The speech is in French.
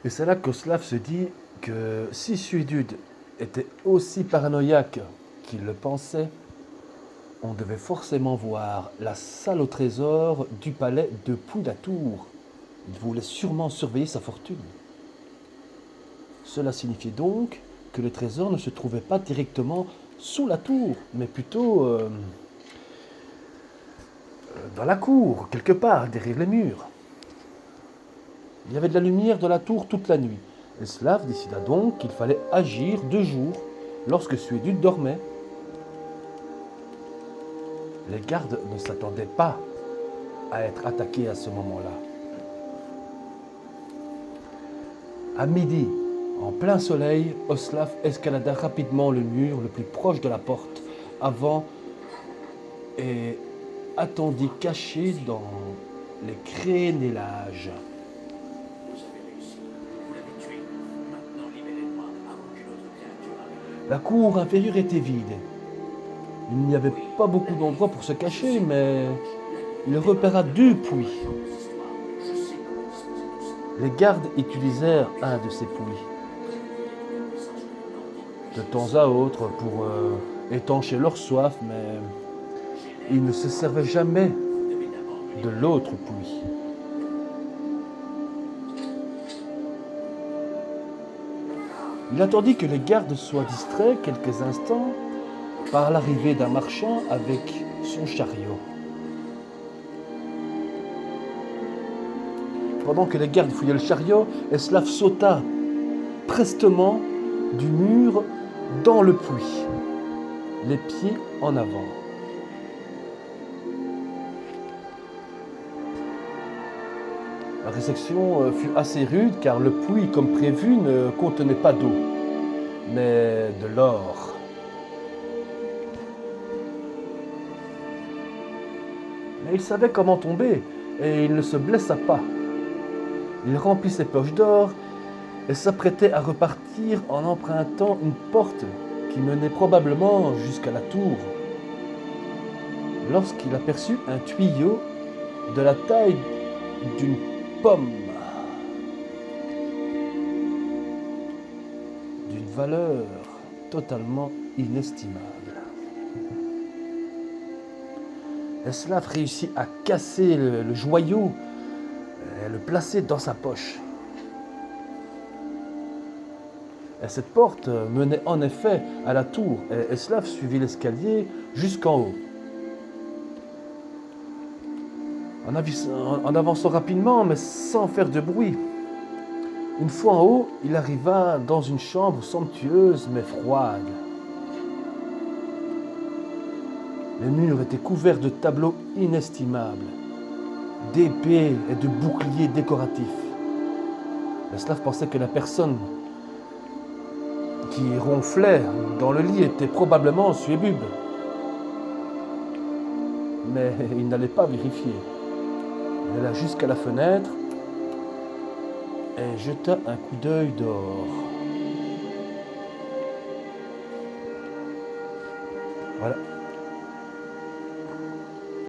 Et c'est là qu'Oslav se dit que si Suédude était aussi paranoïaque qu'il le pensait, on devait forcément voir la salle au trésor du palais depuis la tour. Il voulait sûrement surveiller sa fortune. Cela signifiait donc que le trésor ne se trouvait pas directement sous la tour, mais plutôt dans la cour, quelque part, derrière les murs. Il y avait de la lumière dans la tour toute la nuit. Et Slav décida donc qu'il fallait agir de jour, lorsque Suédude dormait. Les gardes ne s'attendaient pas à être attaqués à ce moment-là. À midi, en plein soleil, Oslav escalada rapidement le mur le plus proche de la porte avant et attendit caché dans les crénélages. La cour inférieure était vide. Il n'y avait pas beaucoup d'endroits pour se cacher, mais il repéra deux puits. Les gardes utilisèrent un de ces puits de temps à autre pour étancher leur soif, mais ils ne se servaient jamais de l'autre puits. Il attendit que les gardes soient distraits quelques instants par l'arrivée d'un marchand avec son chariot. Pendant que les gardes fouillaient le chariot, Eslav sauta prestement du mur dans le puits, les pieds en avant. La réception fut assez rude car le puits, comme prévu, ne contenait pas d'eau, mais de l'or. Mais il savait comment tomber et il ne se blessa pas. Il remplit ses poches d'or et s'apprêtait à repartir en empruntant une porte qui menait probablement jusqu'à la tour, lorsqu'il aperçut un tuyau de la taille d'une pomme, d'une valeur totalement inestimable. Eslav réussit à casser le joyau et le placer dans sa poche. Et cette porte menait en effet à la tour, et Eslav suivit l'escalier jusqu'en haut. En avançant rapidement, mais sans faire de bruit. Une fois en haut, il arriva dans une chambre somptueuse mais froide. Les murs étaient couverts de tableaux inestimables, d'épées et de boucliers décoratifs. Eslav pensait que la personne qui ronflait dans le lit était probablement Suébube. Mais il n'allait pas vérifier. Il alla jusqu'à la fenêtre et jeta un coup d'œil dehors.